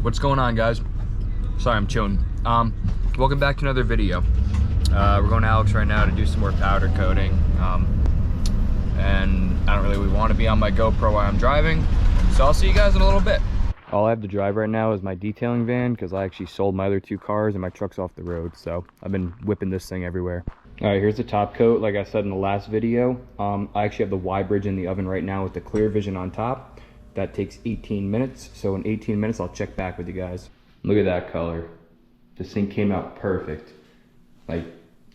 What's going on, guys? Sorry, I'm chilling. Welcome back to another video. We're going to Alex right now to do some more powder coating. And I don't really want to be on my GoPro while I'm driving, so I'll see you guys in a little bit. All I have to drive right now is my detailing van because I actually sold my other two cars and my truck's off the road, so I've been whipping this thing everywhere. All right, here's the top coat. Like I said in the last video, I actually have the Y bridge in the oven right now with the clear vision on top. That takes 18 minutes, so in 18 minutes I'll check back with you guys. Look at that color. This thing came out perfect. Like,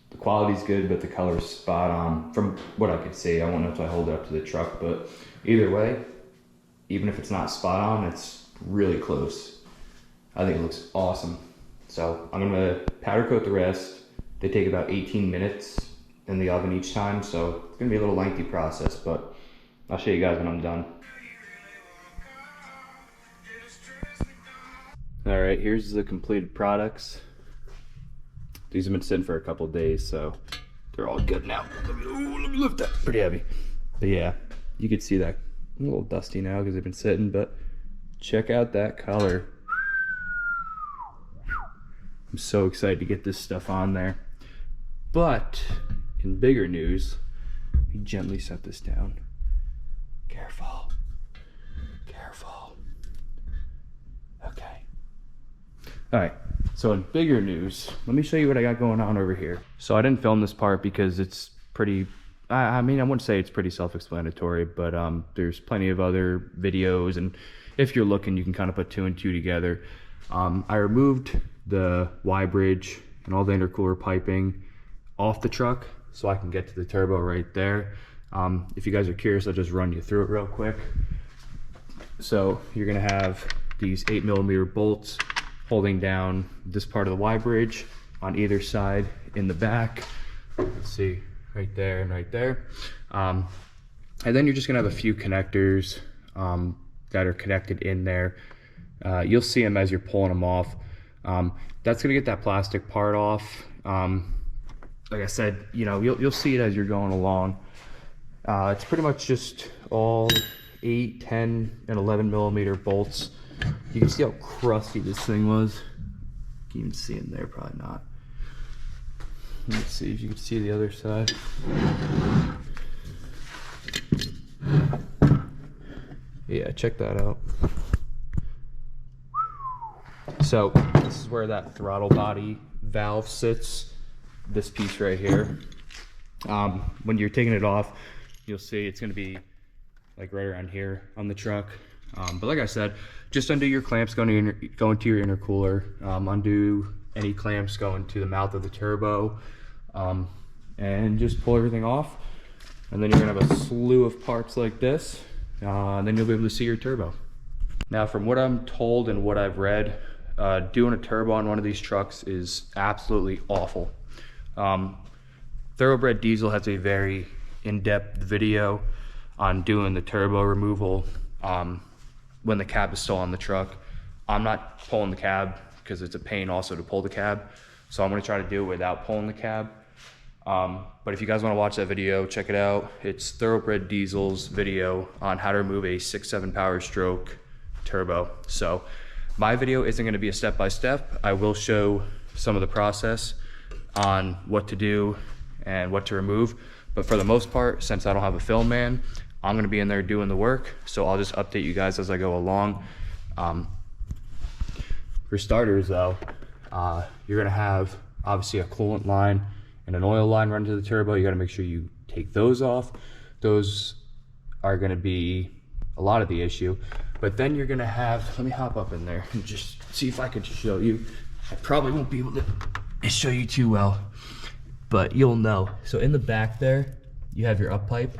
the quality's good, but the color's spot on from what I could see. I won't know until I hold it up to the truck, but either way, even if it's not spot on, it's really close. I think it looks awesome. So I'm gonna powder coat the rest. They take about 18 minutes in the oven each time, so it's gonna be a little lengthy process, but I'll show you guys when I'm done. All right, here's the completed products. These have been sitting for a couple of days, so they're all good now. Let me lift that. Pretty heavy. But yeah, you can see that a little dusty now because they've been sitting, but check out that color. I'm so excited to get this stuff on there. But in bigger news, let me gently set this down. Careful. Careful. Okay. All right, so in bigger news, let me show you what I got going on over here. So I didn't film this part because it's pretty, I mean, I wouldn't say it's pretty self-explanatory, but there's plenty of other videos, and if you're looking, you can kind of put two and two together. I removed the Y bridge and all the intercooler piping off the truck so I can get to the turbo right there. If you guys are curious, I'll just run you through it real quick. So you're gonna have these 8mm bolts holding down this part of the Y bridge on either side in the back. Let's see, right there and right there. And then you're just gonna have a few connectors that are connected in there. You'll see them as you're pulling them off. That's gonna get that plastic part off. Like I said, you know, you'll see it as you're going along. It's pretty much just all 8, 10, and 11mm bolts. You can see how crusty this thing was. You can even see in there, probably not. Let's see if you can see the other side. Yeah, check that out. So this is where that throttle body valve sits, this piece right here. When you're taking it off, you'll see it's gonna be like right around here on the truck. But like I said, just undo your clamps going to your intercooler, undo any clamps going to the mouth of the turbo, and just pull everything off. And then you're gonna have a slew of parts like this, and then you'll be able to see your turbo. Now, from what I'm told and what I've read, doing a turbo on one of these trucks is absolutely awful. Thoroughbred Diesel has a very in-depth video on doing the turbo removal when the cab is still on the truck. I'm not pulling the cab because it's a pain also to pull the cab, so I'm going to try to do it without pulling the cab. But if you guys want to watch that video, check it out. It's Thoroughbred Diesel's video on how to remove a 6.7 power stroke turbo. So my video isn't going to be a step-by-step. I will show some of the process on what to do and what to remove, but for the most part, since I don't have a film man, I'm gonna be in there doing the work, so I'll just update you guys as I go along. For starters though, you're gonna have obviously a coolant line and an oil line running to the turbo. You gotta make sure you take those off. Those are gonna be a lot of the issue. But then you're gonna have, let me hop up in there and just see if I could show you. I probably won't be able to show you too well, but you'll know. So in the back there, you have your up pipe.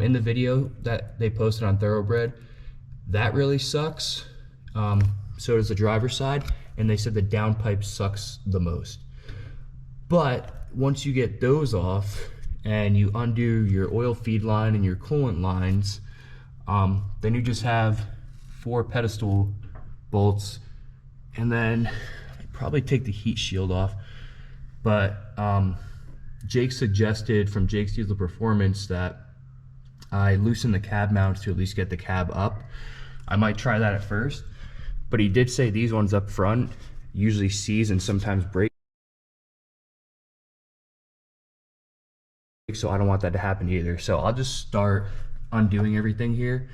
In the video that they posted on Thoroughbred, that really sucks. So does the driver's side, and they said the down pipe sucks the most. But once you get those off and you undo your oil feed line and your coolant lines, then you just have 4 pedestal bolts, and then I'd probably take the heat shield off. But Jake suggested from Jake's Diesel Performance that I loosen the cab mounts to at least get the cab up. I might try that at first, But he did say these ones up front usually seize and sometimes break. So I don't want that to happen either. So I'll just start undoing everything here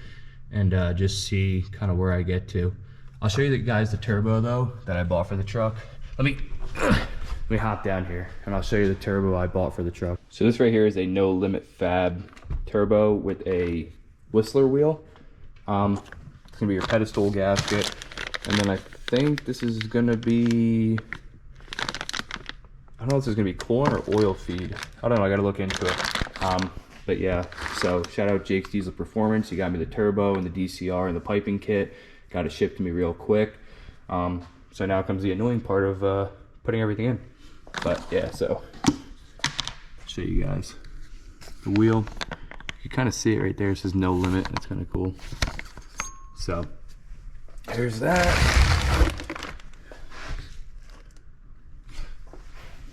and just see kind of where I get to. I'll show you guys the turbo though that I bought for the truck. Let me hop down here and I'll show you the turbo I bought for the truck. So this right here is a No Limit Fab turbo with a Whistler wheel. It's gonna be your pedestal gasket, and then I think this is gonna be, I don't know if this is gonna be coolant or oil feed. I don't know, I gotta look into it. But yeah, so shout out Jake's Diesel Performance. He got me the turbo and the DCR and the piping kit. Got it shipped to me real quick. So now comes the annoying part of putting everything in. But yeah, so I'll show you guys the wheel. You can kind of see it right there. It says No Limit. That's kind of cool. So there's that.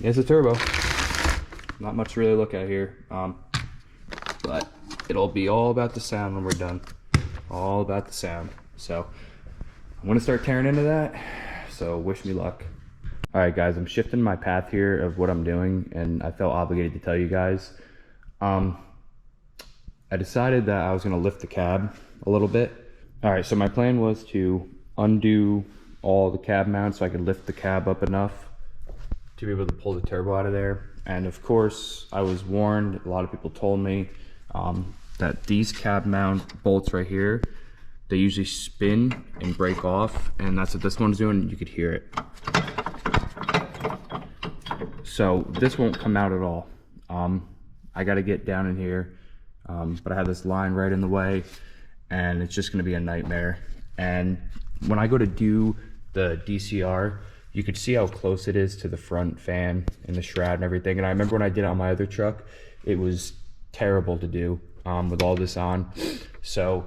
It's a turbo. Not much to really look at here, but it'll be all about the sound when we're done. All about the sound. So I'm gonna start tearing into that. So wish me luck. All right, guys, I'm shifting my path here of what I'm doing, and I felt obligated to tell you guys. I decided that I was gonna lift the cab a little bit. All right, so my plan was to undo all the cab mounts so I could lift the cab up enough to be able to pull the turbo out of there. And of course, I was warned, a lot of people told me that these cab mount bolts right here, they usually spin and break off, and that's what this one's doing. You could hear it. So this won't come out at all. I got to get down in here, but I have this line right in the way, and it's just going to be a nightmare. And when I go to do the DCR, you could see how close it is to the front fan and the shroud and everything. And I remember when I did it on my other truck, it was terrible to do with all this on. So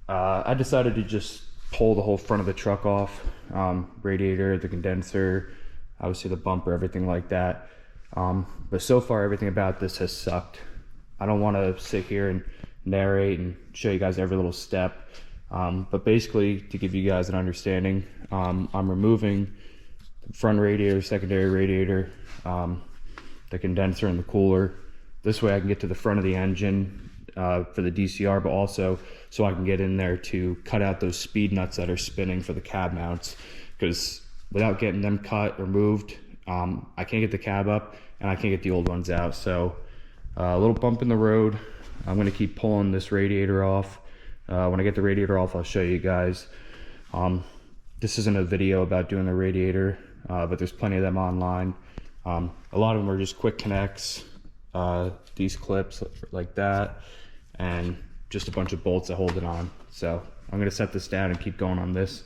I decided to just pull the whole front of the truck off, radiator, the condenser, obviously the bumper, everything like that. But so far, everything about this has sucked. I don't want to sit here and narrate and show you guys every little step. But basically, to give you guys an understanding, I'm removing the front radiator, secondary radiator, the condenser and the cooler. This way I can get to the front of the engine for the DCR, but also so I can get in there to cut out those speed nuts that are spinning for the cab mounts. Because without getting them cut or moved, I can't get the cab up and I can't get the old ones out. So a little bump in the road. I'm gonna keep pulling this radiator off. When I get the radiator off, I'll show you guys. This isn't a video about doing the radiator, but there's plenty of them online. A lot of them are just quick connects, these clips like that, and just a bunch of bolts that hold it on. So I'm gonna set this down and keep going on this.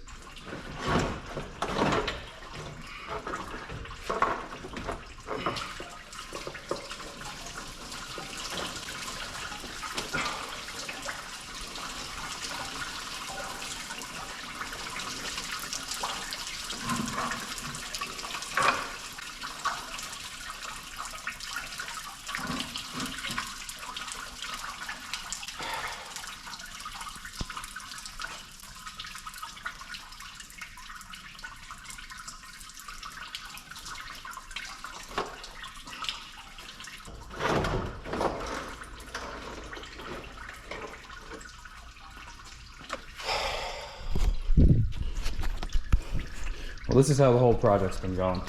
Well, this is how the whole project's been going.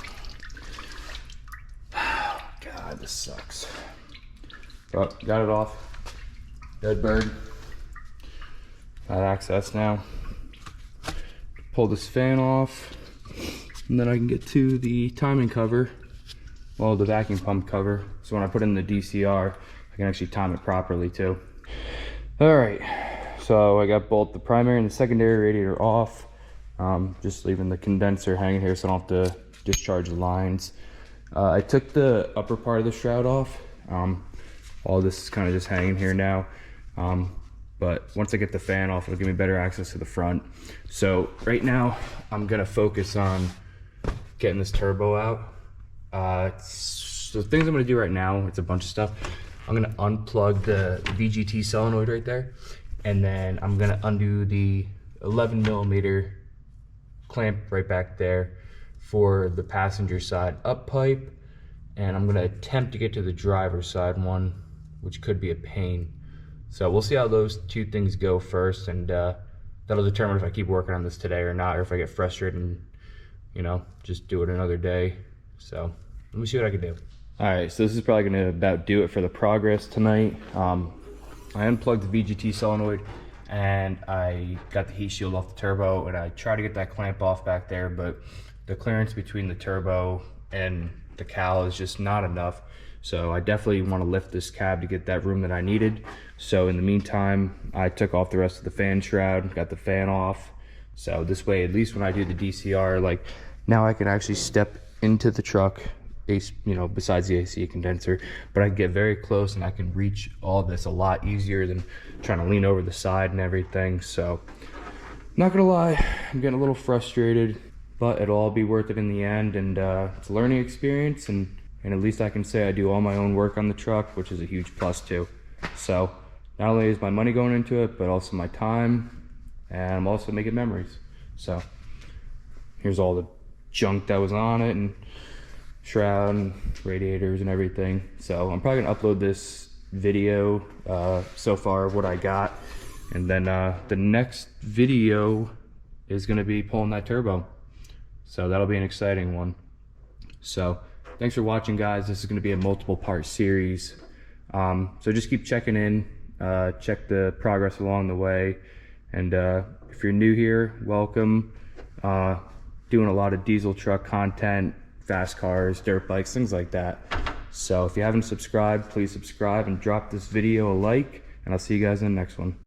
God, this sucks. But got it off. Dead bird. Got access now. Pull this fan off, and then I can get to the timing cover, well, the vacuum pump cover. So when I put in the DCR, I can actually time it properly too. All right, so I got both the primary and the secondary radiator off. Just leaving the condenser hanging here so I don't have to discharge the lines. I took the upper part of the shroud off. All this is kind of just hanging here now. But once I get the fan off, it'll give me better access to the front. So right now, I'm gonna focus on getting this turbo out. So the things I'm gonna do right now, it's a bunch of stuff. I'm gonna unplug the VGT solenoid right there, and then I'm gonna undo the 11 millimeter clamp right back there for the passenger side up pipe, and I'm gonna attempt to get to the driver's side one, which could be a pain. So we'll see how those two things go first, and that'll determine if I keep working on this today or not, or if I get frustrated and, you know, just do it another day. So let me see what I can do. All right, so this is probably gonna about do it for the progress tonight. I unplugged the VGT solenoid and I got the heat shield off the turbo, and I tried to get that clamp off back there, but the clearance between the turbo and the cowl is just not enough. So I definitely want to lift this cab to get that room that I needed. So in the meantime, I took off the rest of the fan shroud, got the fan off. So this way, at least when I do the DCR, like now I can actually step into the truck, you know, besides the AC condenser, but I can get very close and I can reach all this a lot easier than trying to lean over the side and everything. So not gonna lie, I'm getting a little frustrated, but it'll all be worth it in the end, and it's a learning experience, and at least I can say I do all my own work on the truck, which is a huge plus too. So not only is my money going into it, but also my time, and I'm also making memories. So here's all the junk that was on it, and shroud and radiators and everything. So I'm probably gonna upload this video so far of what I got, and then the next video is gonna be pulling that turbo. So that'll be an exciting one. So thanks for watching, guys. This is gonna be a multiple part series. So just keep checking in, check the progress along the way. And if you're new here, welcome. Doing a lot of diesel truck content, fast cars, dirt bikes, things like that. So if you haven't subscribed, please subscribe and drop this video a like, and I'll see you guys in the next one.